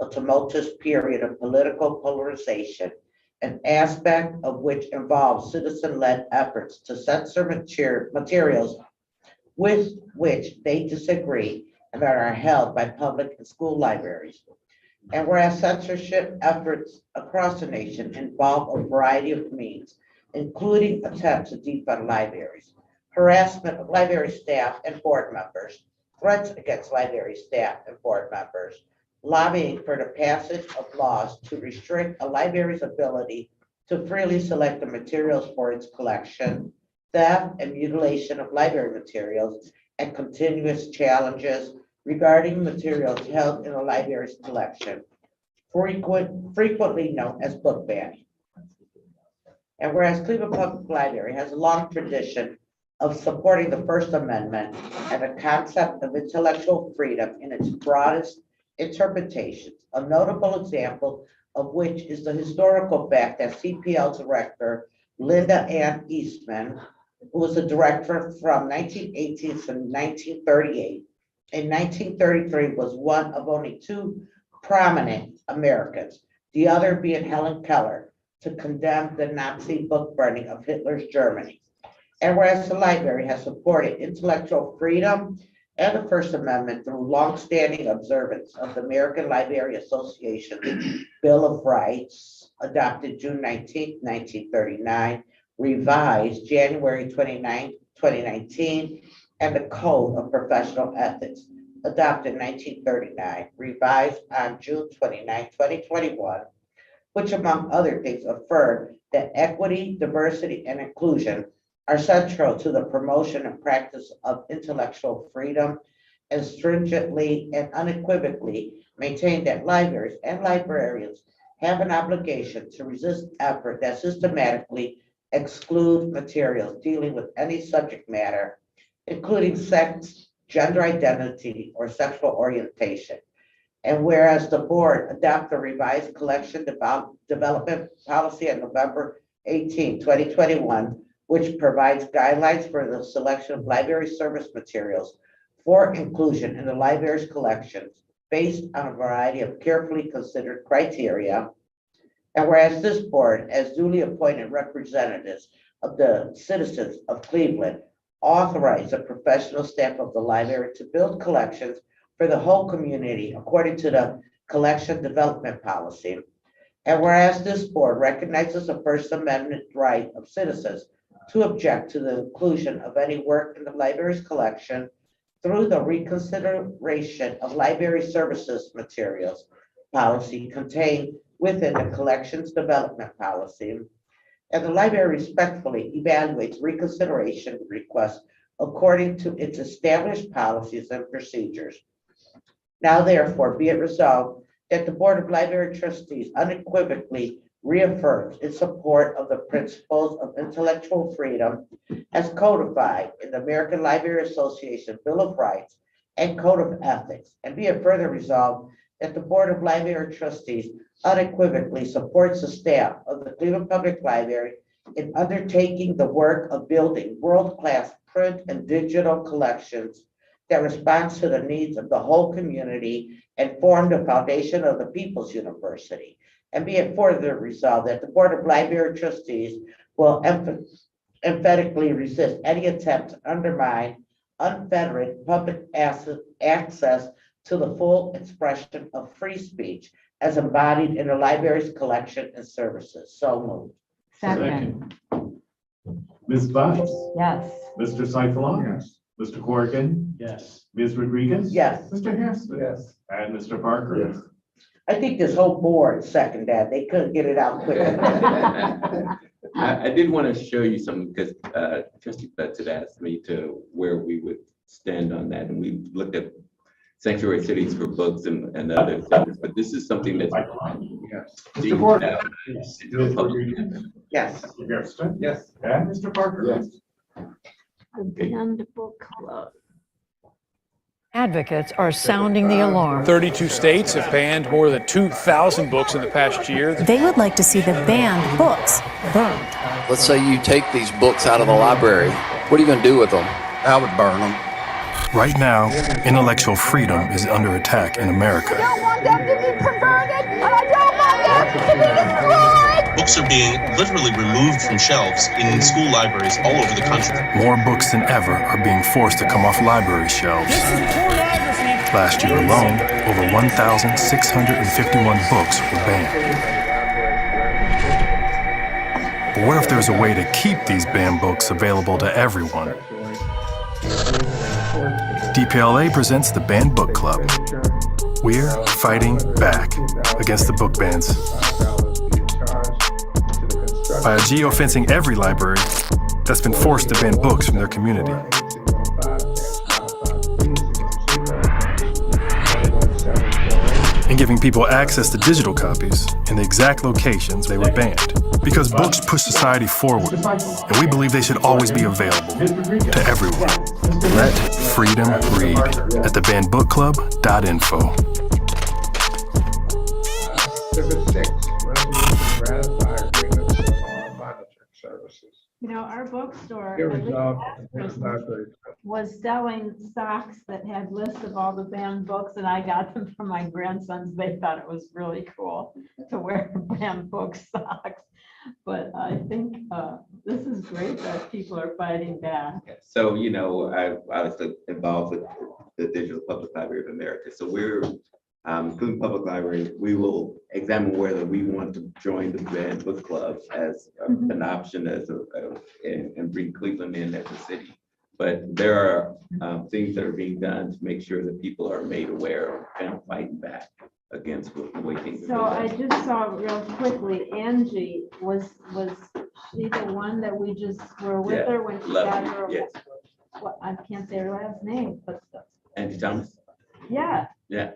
a tumultuous period of political polarization, an aspect of which involves citizen-led efforts to censor materials with which they disagree and that are held by public and school libraries. And whereas censorship efforts across the nation involve a variety of means, including attempts to defund libraries, harassment of library staff and board members, threats against library staff and board members, lobbying for the passage of laws to restrict a library's ability to freely select the materials for its collection, theft and mutilation of library materials, and continuous challenges regarding materials held in a library's collection, frequently known as book banning. And whereas Cleveland Public Library has a long tradition of supporting the First Amendment and the concept of intellectual freedom in its broadest interpretations, a notable example of which is the historical fact that CPL director Linda Ann Eastman, who was a director from 1918 to 1938, in 1933 was one of only two prominent Americans, the other being Helen Keller, to condemn the Nazi book burning of Hitler's Germany. And whereas the library has supported intellectual freedom and the First Amendment through longstanding observance of the American Library Association's Bill of Rights, adopted June 19, 1939, revised January 29, 2019, and the Code of Professional Ethics, adopted 1939, revised on June 29, 2021, which among other things affirm that equity, diversity, and inclusion are central to the promotion and practice of intellectual freedom, and stringently and unequivocally maintain that libraries and librarians have an obligation to resist effort that systematically exclude materials dealing with any subject matter, including sex, gender identity, or sexual orientation. And whereas the board adopt the revised collection development policy on November 18, 2021, which provides guidelines for the selection of library service materials for inclusion in the library's collections based on a variety of carefully considered criteria. And whereas this board, as duly appointed representatives of the citizens of Cleveland, authorize the professional staff of the library to build collections for the whole community according to the collection development policy. And whereas this board recognizes the First Amendment right of citizens to object to the inclusion of any work in the library's collection through the reconsideration of library services materials policy contained within the collections development policy, and the library respectfully evaluates reconsideration requests according to its established policies and procedures. Now therefore be it resolved that the Board of Library Trustees unequivocally reaffirms its support of the principles of intellectual freedom as codified in the American Library Association Bill of Rights and Code of Ethics, and be it further resolved that the Board of Library Trustees unequivocally supports the staff of the Cleveland Public Library in undertaking the work of building world-class print and digital collections that responds to the needs of the whole community and form the foundation of the People's University. And be it further resolved that the Board of Library Trustees will emphatically resist any attempt to undermine unfettered public access to the full expression of free speech as embodied in the library's collection and services. So moved. Second. Ms. Butts? Yes. Mr. Seifullah? Yes. Mr. Corrigan? Yes. Ms. Rodriguez? Yes, Mr. Hampton? Yes. And Mr. Parker? Yes. I think this whole board second that. They couldn't get it out quick. I did want to show you something because Trustee Betts had asked me to where we would stand on that, and we looked at sanctuary cities for books and other things, but this is something that's Yes. Mr. Corrigan? Yes. Ms. Rodriguez? Yes. Mr. Hairston? Yes. And Mr. Parker? Yes. Banned book club. Advocates are sounding the alarm. 32 states have banned more than 2,000 books in the past year. They would like to see the banned books burned. Let's say you take these books out of the library. What are you going to do with them? I would burn them. Right now, intellectual freedom is under attack in America. Don't want them to be perverted. books are being literally removed from shelves in school libraries all over the country. More books than ever are being forced to come off library shelves. Last year alone, over 1,651 books were banned. But what if there's a way to keep these banned books available to everyone? DPLA presents the Banned Book Club. We're fighting back against the book bans by geofencing every library that's been forced to ban books from their community. And giving people access to digital copies in the exact locations they were banned. Because books push society forward, and we believe they should always be available to everyone. Let freedom read at thebannedbookclub.info. Exhibit 6, resolution to ratify agreement with all monitoring services. You know, our bookstore Here at least resolved, last the Christmas, library. was selling socks that had lists of all the banned books, and I got them for my grandsons. They thought it was really cool to wear banned book socks. But I think this is great that people are fighting back. So, you know, I was involved with the Digital Public Library of America. So we're, including public library, we will examine whether we want to join the Banned Book Club as an option and bring Cleveland in as a city. But there are things that are being done to make sure that people are made aware of kind of fighting back against the way things So are I being done. just saw real quickly, Angie, was she the one that we just were with Yeah, her when she lovely, got her? yes. What, I can't say her last name, but Angie Thomas? yeah. Yeah.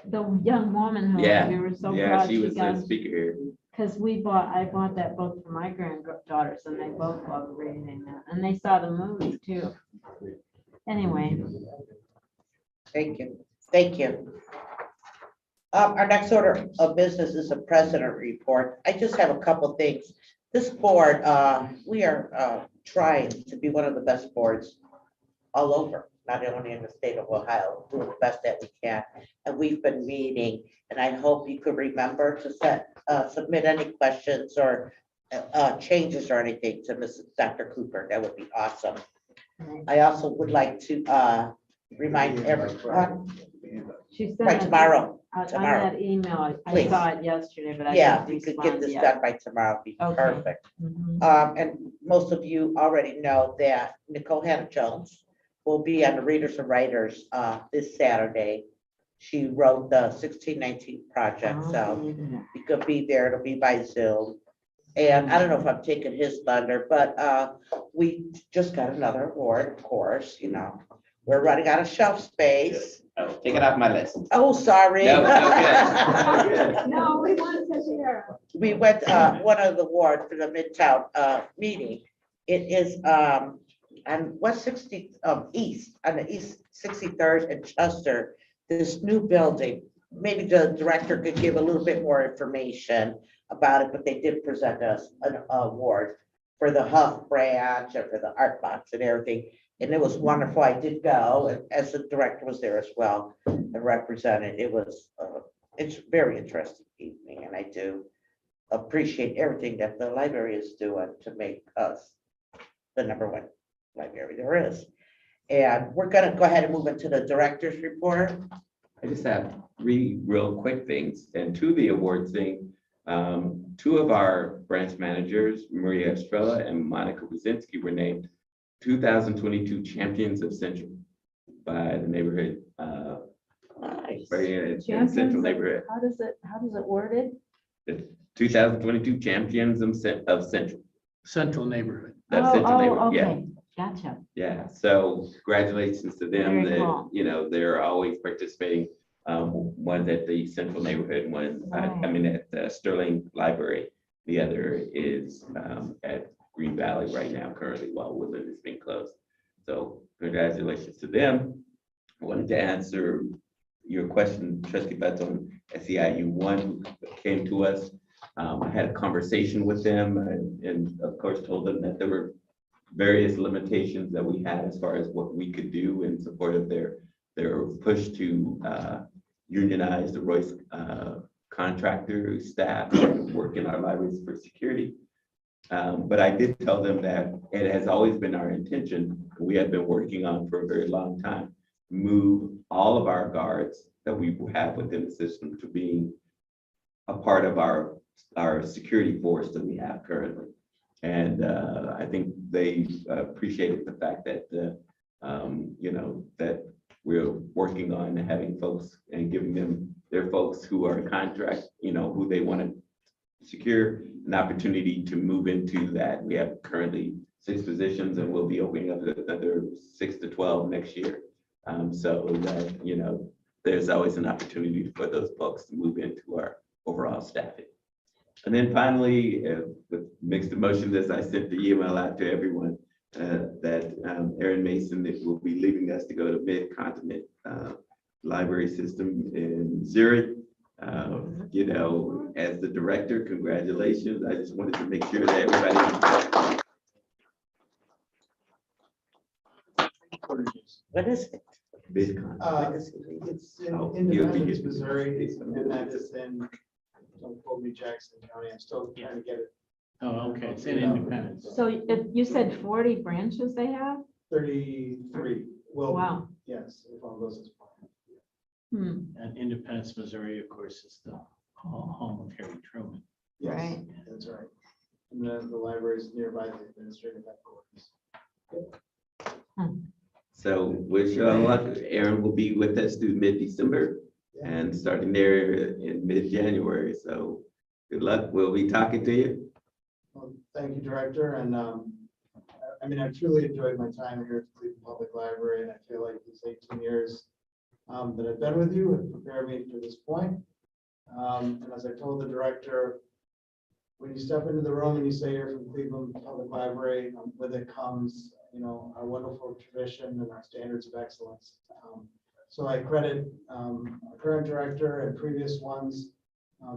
The young woman who Yeah, we were so yeah, proud she was got. the speaker here. Because I bought that book for my granddaughters and they both loved reading it. And they saw the movie too. Anyway, Thank you. Thank you. Our next order of business is a president report. I just have a couple things. This board, we are trying to be one of the best boards all over, not only in the state of Ohio, doing the best that we can. And we've been meeting, and I hope you could remember to submit any questions or changes or anything to Mrs. Dr. Cooper. That would be awesome. I also would like to remind everyone, she sent by it tomorrow. on tomorrow. that email. I Please. saw it yesterday, but I Yeah, didn't if you could get respond this yet. done by tomorrow, it'd be Okay. perfect. Mhm. And most of you already know that Nicole Hannah Jones will be on the Readers and Writers this Saturday. She wrote the 1619 project, so you could be there. It'll be by Zoom. And I don't know if I'm taking his thunder, but we just got another award, of course, you know. We're running out of shelf space. Oh, take it off my list. Oh, sorry. No, no, No, we want to hear. We went, one of the award for the Midtown meeting. It is on West 60 East, on the East 63rd and Chester, this new building. Maybe the director could give a little bit more information about it, but they did present us an award for the Huff branch and for the art box and everything. And it was wonderful. I did go, and as the director was there as well and represented. It was, it's very interesting evening, and I do appreciate everything that the library is doing to make us the #1 library there is. And we're gonna go ahead and move into the director's report. I just have 3 real quick things, and to the awards thing, 2 of our branch managers, Maria Estrella and Monica Wazinski, were named 2022 Champions of Central by the neighborhood, Nice. in Champions Central of- neighborhood. How does it worded? The 2022 Champions of Central. Central neighborhood. That's Central neighborhood, yeah. Okay, gotcha. Yeah, so congratulations to them Very that, cool. you know, they're always participating. One at the Central neighborhood, one, I mean, at Sterling Library. The other is at Green Valley right now, currently, while Woodland is being closed. So congratulations to them. I wanted to answer your question, Trustee Betts, on SEIU 1 who came to us. I had a conversation with them and of course told them that there were various limitations that we had as far as what we could do in support of their push to unionize the Royce contractor staff that work in our libraries for security. But I did tell them that it has always been our intention, we have been working on for a very long time, move all of our guards that we have within the system to being a part of our security force that we have currently. And I think they appreciated the fact that, you know, that we're working on having folks and giving them their folks who are contract, you know, who they want to secure, an opportunity to move into that. We have currently 6 positions and we'll be opening up another 6 to 12 next year. So that, you know, there's always an opportunity for those folks to move into our overall staffing. And then finally, with mixed emotions, as I sent the email out to everyone, that Aaron Mason will be leaving us to go to Mid-Continent Library System in Zurich. You know, as the director, congratulations. I just wanted to make sure that everybody. What is it? It's in Independence, Missouri, and that is in, don't quote me, Jackson County. I'm still trying to get it. Oh, okay, it's in Independence. So if you said 40 branches they have? 33. Well, Wow. yes, if all goes as planned. And Independence, Missouri, of course, is the home of Harry Truman. Yes, Right. that's right. And then the library is nearby the administrative headquarters. So wish you all luck. Aaron will be with us through mid-December and starting there in mid-January. So good luck. We'll be talking to you. Well, thank you, Director. And I mean, I've truly enjoyed my time here at the Cleveland Public Library, and I feel like these 18 years that I've been with you have prepared me to this point. And as I told the Director, when you step into the room and you say you're from Cleveland Public Library, with it comes, you know, our wonderful tradition and our standards of excellence. So I credit our current director and previous ones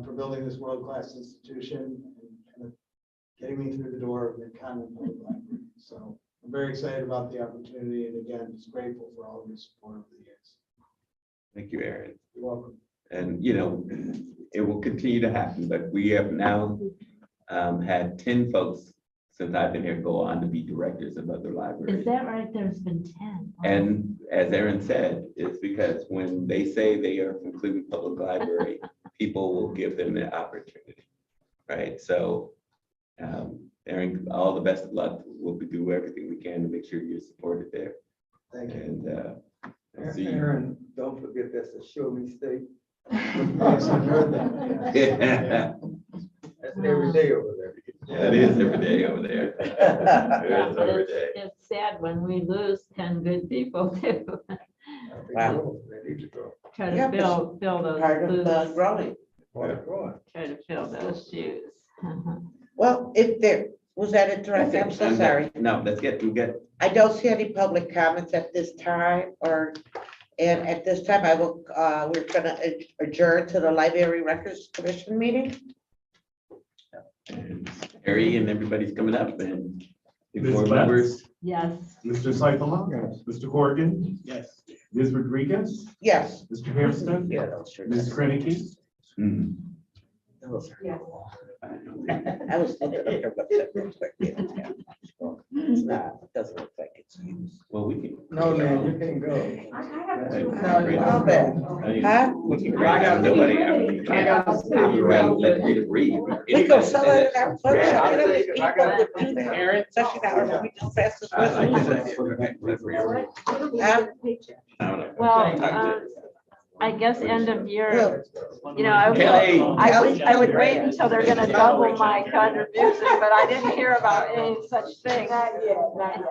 for building this world-class institution and kind of getting me through the door of Mid-Continent Public Library. So I'm very excited about the opportunity, and again, just grateful for all of your support over the years. Thank you, Aaron. You're welcome. And, you know, it will continue to happen, but we have now had 10 folks since I've been here go on to be directors of other libraries. Is that right? There's been 10. And as Aaron said, it's because when they say they are from Cleveland Public Library, people will give them the opportunity, right? So, Aaron, all the best of luck. We'll do everything we can to make sure you're supported there. Thank you. And I'll see you. Aaron, don't forget that's a show me state. Yes, I've heard that. Yeah. That's every day over there. It is every day over there. It is every day. It's sad when we lose 10 good people too. Wow. They need to go. Try Yeah, to but fill those Part of the loose, growing. try to fill those shoes. Well, if there, was that it, Director? I'm so sorry. No, let's get, I don't see any public comments at this time, and at this time, I will, we're gonna adjourn to the Library Records Commission meeting. Harry and everybody's coming up and the Ms. board Betts? members. Yes. Mr. Seifel? Yes. Mr. Corrigan? Yes. Ms. Rodriguez? Yes. Mr. Hairston? Yeah, that's true. Ms. Krenicky? Mhm. I was looking at her website real quick. It's not, it doesn't look like it's used. Well, we can. No, man, you can't go. I'll bet. Huh? We can grab out nobody. I mean, I'm around, let me read. We go sell it at our bookshop. You know, these people would do that. Especially now, if we do fastest. I like this idea. I don't know. Well, I guess end of year, you know, I Kelly. would wait until they're gonna double my contribution, but I didn't hear about any such thing. I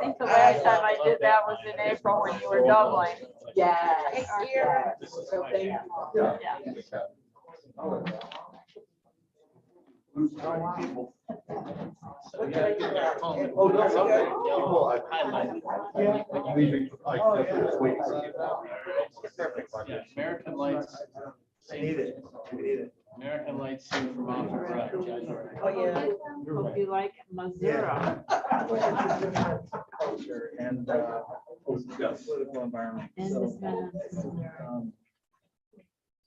think the last time I did that was in April when you were doubling. Yeah. Oh, that's okay. Well, I highlighted. Leaving, like, this week. Yeah, American Lights. I need it. We need it. American Lights sing from opera. Oh, yeah. Hope you like Missouri. Culture and, political environment. So, Independence.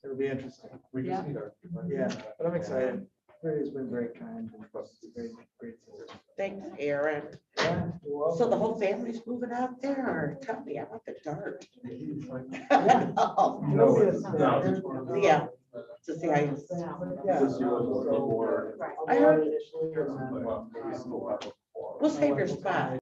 It'll be interesting. We Yeah. just need our. Yeah, but I'm excited. Everybody's been very kind. Great, great. Thanks, Aaron. Yeah, you're welcome. So the whole family's moving out there, or tell me, I want the dirt. No. Yeah, to see how you. Yeah. This year was a little more. I heard- Initially, and then- Well, maybe still have a- We'll save your spot.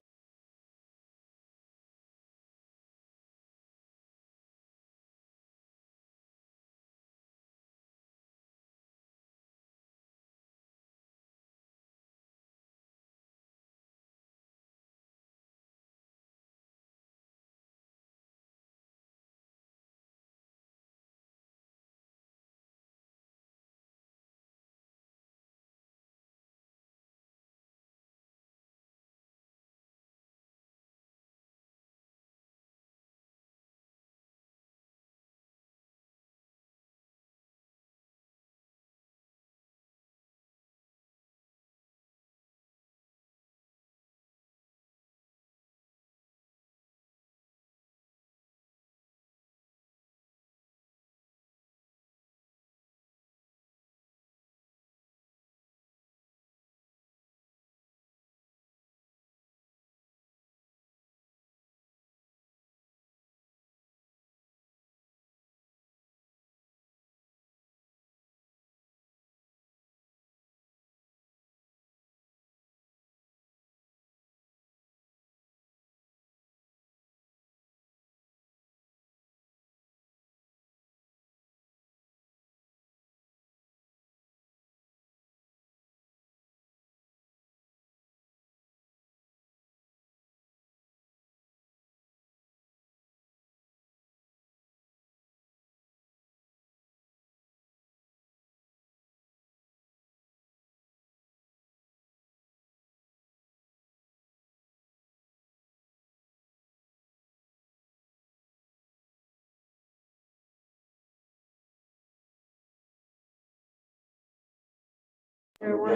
We're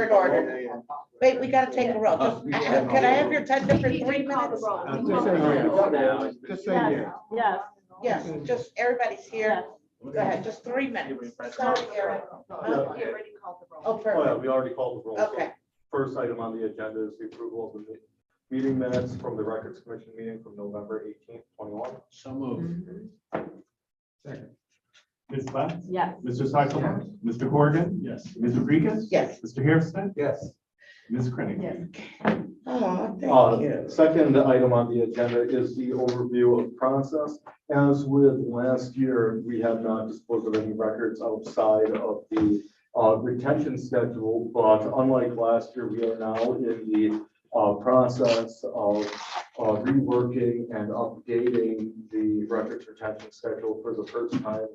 in order. Yeah. Wait, we gotta take a roll. Just, can I have your attention for 3 minutes? Just say yeah. Just say yeah. Yes, Yes, just, everybody's here. Go ahead, just 3 minutes. Sorry, Aaron. Oh, Oh, yeah, perfect. we already called the roll. So Okay. First item on the agenda is the approval of the meeting minutes from the Records Commission meeting from November 18th, 21. So moved. Second. Ms. Betts? yes. Mr. Seifel? Mr. Corrigan? Yes. Ms. Rodriguez? Yes. Mr. Hairston? Yes. Ms. Krennic? Yes. Oh, thank you. Second item on the agenda is the overview of process. As with last year, we have not disposed of any records outside of the retention schedule, but unlike last year, we are now in the process of reworking and updating the records retention schedule for the first time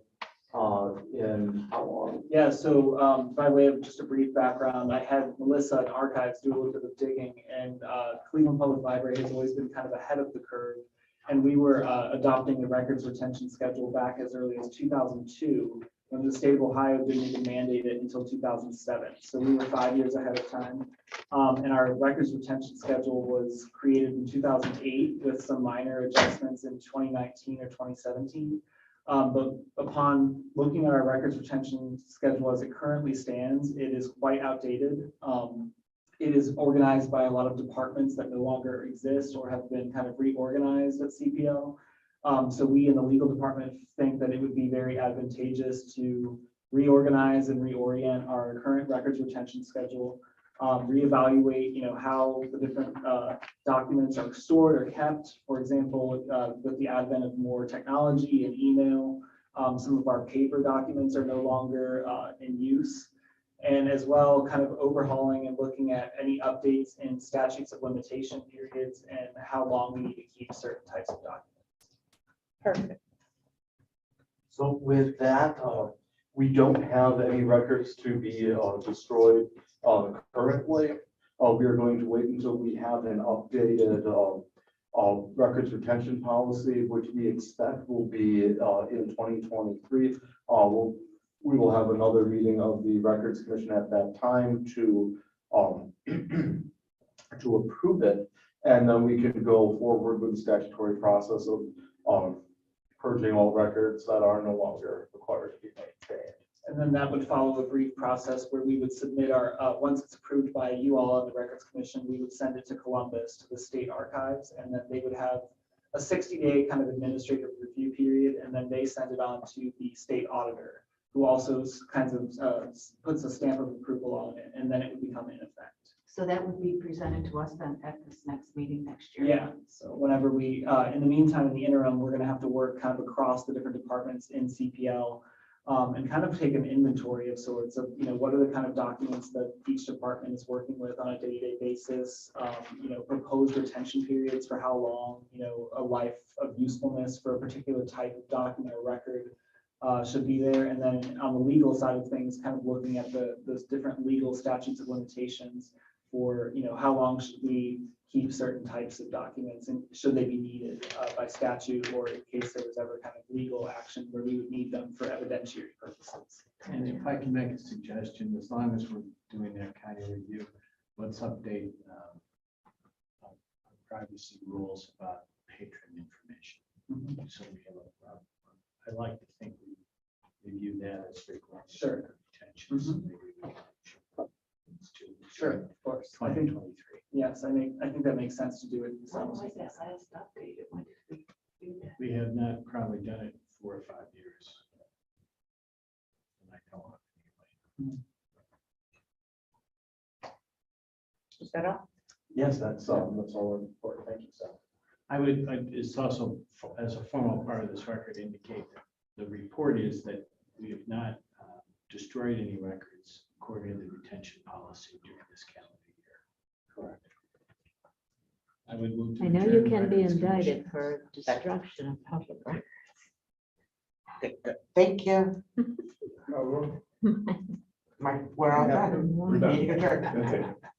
in how long? Yeah, so by way of just a brief background, I had Melissa at Archives do a little bit of digging, and Cleveland Public Library has always been kind of ahead of the curve. And we were adopting the records retention schedule back as early as 2002, when the state of Ohio didn't even mandate it until 2007. So we were 5 years ahead of time. And our records retention schedule was created in 2008 with some minor adjustments in 2019 or 2017. But upon looking at our records retention schedule as it currently stands, it is quite outdated. It is organized by a lot of departments that no longer exist or have been kind of reorganized at CPL. So we in the legal department think that it would be very advantageous to reorganize and reorient our current records retention schedule, reevaluate, how the different documents are stored or kept. For example, with the advent of more technology and email, some of our paper documents are no longer in use. And as well, kind of overhauling and looking at any updates in statutes of limitation periods and how long we need to keep certain types of documents. Perfect. So with that, we don't have any records to be destroyed currently. We are going to wait until we have an updated records retention policy, which we expect will be in 2023. We will have another meeting of the Records Commission at that time to approve it, and then we can go forward with the statutory process of purging all records that are no longer required to be maintained. And then that would follow a brief process where we would submit our, once it's approved by you all on the Records Commission, we would send it to Columbus, to the state archives, and then they would have a 60-day kind of administrative review period, and then they send it on to the state auditor, who also kinds of puts a stamp of approval on it, and then it would become in effect. So that would be presented to us then at this next meeting next year. Yeah, so whenever we, in the meantime, in the interim, we're gonna have to work kind of across the different departments in CPL, and kind of take an inventory of sorts of, what are the kind of documents that each department is working with on a day-to-day basis, proposed retention periods for how long, a life of usefulness for a particular type of document or record should be there. And then on the legal side of things, kind of looking at those different legal statutes of limitations for, how long should we keep certain types of documents, and should they be needed by statute, or in case there was ever kind of legal action where we would need them for evidentiary purposes. And if I can make a suggestion, as long as we're doing that kind of review, let's update our privacy rules about patron information. So we have I like to think we review that as frequently. Sure. Retention. Sure, of course. I think 2023. Yes, I think that makes sense to do it. When was that last updated? When did we do that? We have not probably done it in 4 or 5 years. And I know of anyway. Is that all? Yes, that's all important. Thank you, Seth. It's also, as a formal part of this record, indicate that the report is that we have not destroyed any records according to the retention policy during this calendar year. Correct. I would move to. I know you adjourn can be Records indicted Commission. for destruction of public records. Good, good. Thank you. We're all done. We're done. Meeting adjourned. That's it.